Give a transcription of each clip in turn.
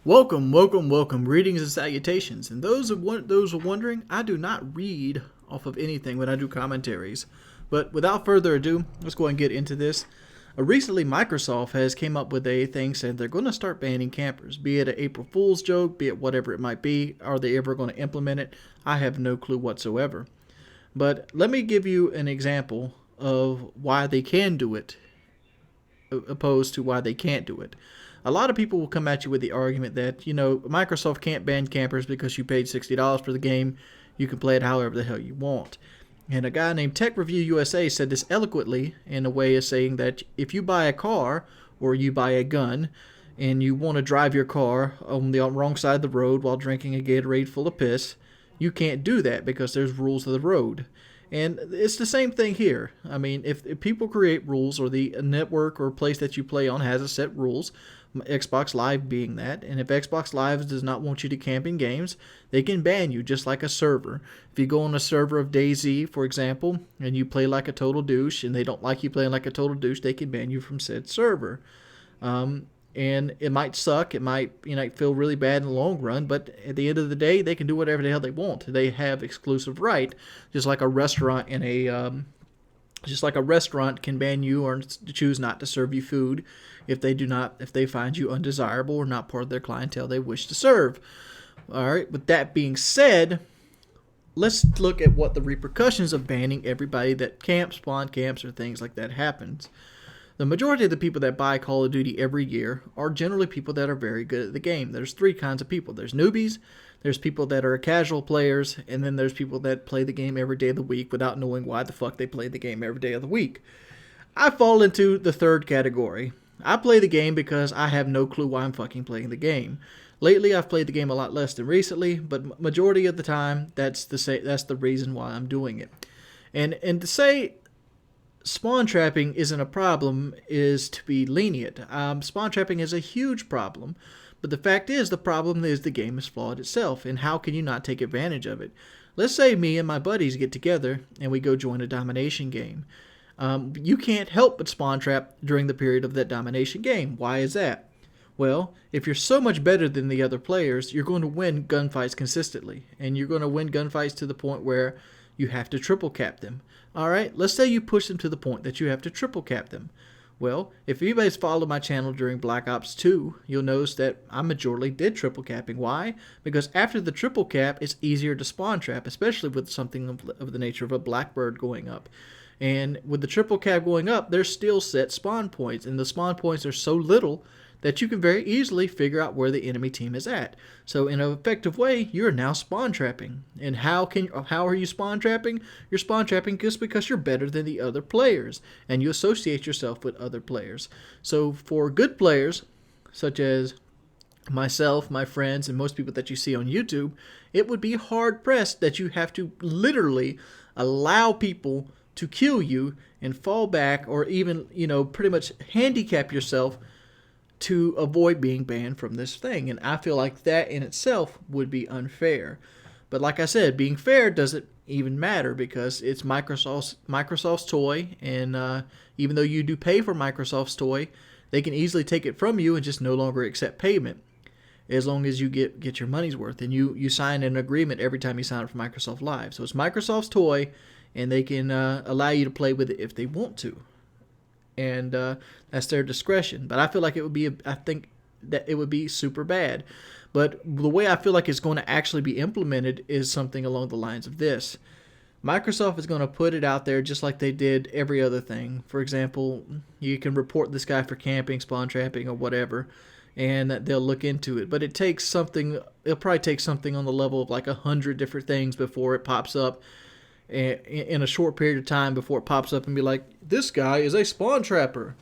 Welcome, welcome, welcome. Greetings and salutations. And those are wondering, I do not read off of anything when I do commentaries. But without further ado, let's go and get into this. Recently, Microsoft has came up with a thing saying they're going to start banning campers, be it an April Fool's joke, be it whatever it might be. Are they ever going to implement it? I have no clue whatsoever. But let me give you an example of why they can do it, opposed to why they can't do it. A lot of people will come at you with the argument that, Microsoft can't ban campers because you paid $60 for the game. You can play it however the hell you want. And a guy named Tech Review USA said this eloquently in a way of saying that if you buy a car or you buy a gun and you want to drive your car on the wrong side of the road while drinking a Gatorade full of piss, you can't do that because there's rules of the road. And it's the same thing here. I mean, if people create rules, or the network or place that you play on has a set rules, Xbox Live being that, and if Xbox Live does not want you to camp in games, they can ban you just like a server. If you go on a server of DayZ, for example, and you play like a total douche, and they don't like you playing like a total douche, they can ban you from said server. And it might suck. It might feel really bad in the long run, but at the end of the day, they can do whatever the hell they want. They have exclusive right, just like a restaurant can ban you or choose not to serve you food if they find you undesirable or not part of their clientele they wish to serve. All right. With that being said, let's look at what the repercussions of banning everybody that camps, spawn camps, or things like that happens. The majority of the people that buy Call of Duty every year are generally people that are very good at the game. There's three kinds of people. There's newbies, there's people that are casual players, and then there's people that play the game every day of the week without knowing why the fuck they play the game every day of the week. I fall into the third category. I play the game because I have no clue why I'm fucking playing the game. Lately, I've played the game a lot less than recently, but majority of the time, that's the reason why I'm doing it. And to say spawn trapping isn't a problem is to be lenient. Spawn trapping is a huge problem, but the fact is the problem is the game is flawed itself, and how can you not take advantage of it? Let's say me and my buddies get together and we go join a domination game. You can't help but spawn trap during the period of that domination game. Why is that? Well, if you're so much better than the other players, you're going to win gunfights consistently, and you're going to win gunfights to the point where you have to triple cap them. All right, let's say you push them to the point that you have to triple cap them. Well, if anybody's followed my channel during Black Ops 2, you'll notice that I majorly did triple capping. Why? Because after the triple cap, it's easier to spawn trap, especially with something of the nature of a Blackbird going up. And with the triple cap going up, there's still set spawn points, and the spawn points are so little that you can very easily figure out where the enemy team is at. So in an effective way, you're now spawn trapping. And how are you spawn trapping? You're spawn trapping just because you're better than the other players, and you associate yourself with other players. So for good players, such as myself, my friends, and most people that you see on YouTube, it would be hard pressed that you have to literally allow people to kill you and fall back, or even, pretty much handicap yourself to avoid being banned from this thing. And I feel like that in itself would be unfair. But like I said, being fair doesn't even matter because it's Microsoft's toy, and even though you do pay for Microsoft's toy, they can easily take it from you and just no longer accept payment, as long as you get your money's worth. And you sign an agreement every time you sign up for Microsoft Live. So it's Microsoft's toy, and they can allow you to play with it if they want to. And that's their discretion. But I feel like I think that it would be super bad. But the way I feel like it's going to actually be implemented is something along the lines of this. Microsoft is going to put it out there just like they did every other thing. For example, you can report this guy for camping, spawn trapping, or whatever, and they'll look into it. But it'll probably take something on the level of like 100 different things before it pops up, in a short period of time, before it pops up and be like, this guy is a spawn trapper.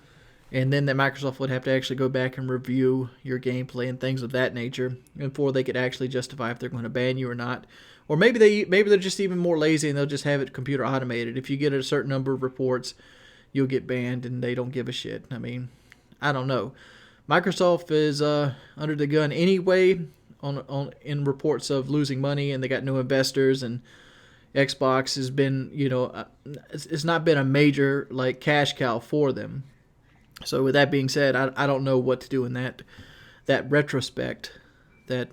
And then that Microsoft would have to actually go back and review your gameplay and things of that nature before they could actually justify if they're going to ban you or not. Or maybe they're just even more lazy and they'll just have it computer automated. If you get a certain number of reports, you'll get banned, and they don't give a shit. I mean, I don't know. Microsoft is under the gun anyway in reports of losing money, and they got no investors, and Xbox has been, it's not been a major like cash cow for them. So with that being said, I don't know what to do in that retrospect. that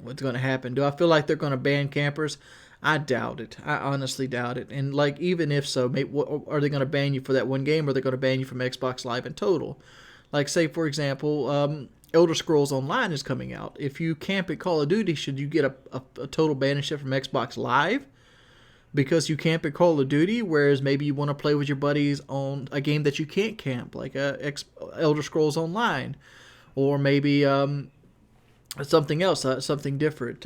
what's going to happen. Do I feel like they're going to ban campers? I doubt it. I honestly doubt it. And like, even if so, maybe, are they going to ban you for that one game, or are they going to ban you from Xbox Live in total? Like, say for example, Elder Scrolls Online is coming out. If you camp at Call of Duty, should you get a total banishment from Xbox Live because you camp at Call of Duty? Whereas maybe you want to play with your buddies on a game that you can't camp, like Elder Scrolls Online, or maybe something else, something different.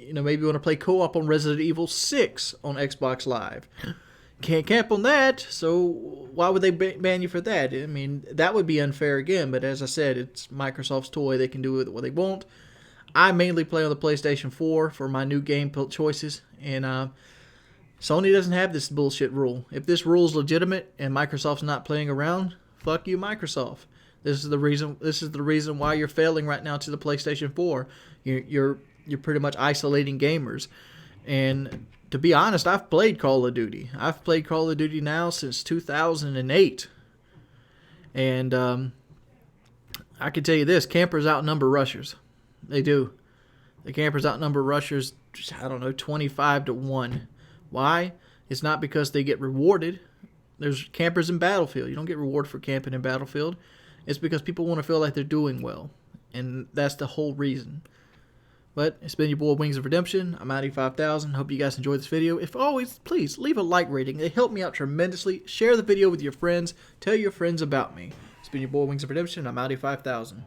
Maybe you want to play co-op on Resident Evil 6 on Xbox Live. Can't camp on that, so why would they ban you for that? I mean, that would be unfair again, but as I said, it's Microsoft's toy. They can do with it what they want. I mainly play on the PlayStation 4 for my new game choices, and Sony doesn't have this bullshit rule. If this rule is legitimate and Microsoft's not playing around, fuck you, Microsoft. This is the reason why you're failing right now to the PlayStation 4. You're pretty much isolating gamers. And to be honest, I've played Call of Duty. I've played Call of Duty now since 2008. And I can tell you this, campers outnumber rushers. They do. The campers outnumber rushers, 25-1. Why? It's not because they get rewarded. There's campers in Battlefield. You don't get rewarded for camping in Battlefield. It's because people want to feel like they're doing well. And that's the whole reason. But it's been your boy Wings of Redemption. I'm Matty5000. Hope you guys enjoyed this video. If always, please leave a like rating. They help me out tremendously. Share the video with your friends. Tell your friends about me. It's been your boy Wings of Redemption. I'm Matty5000.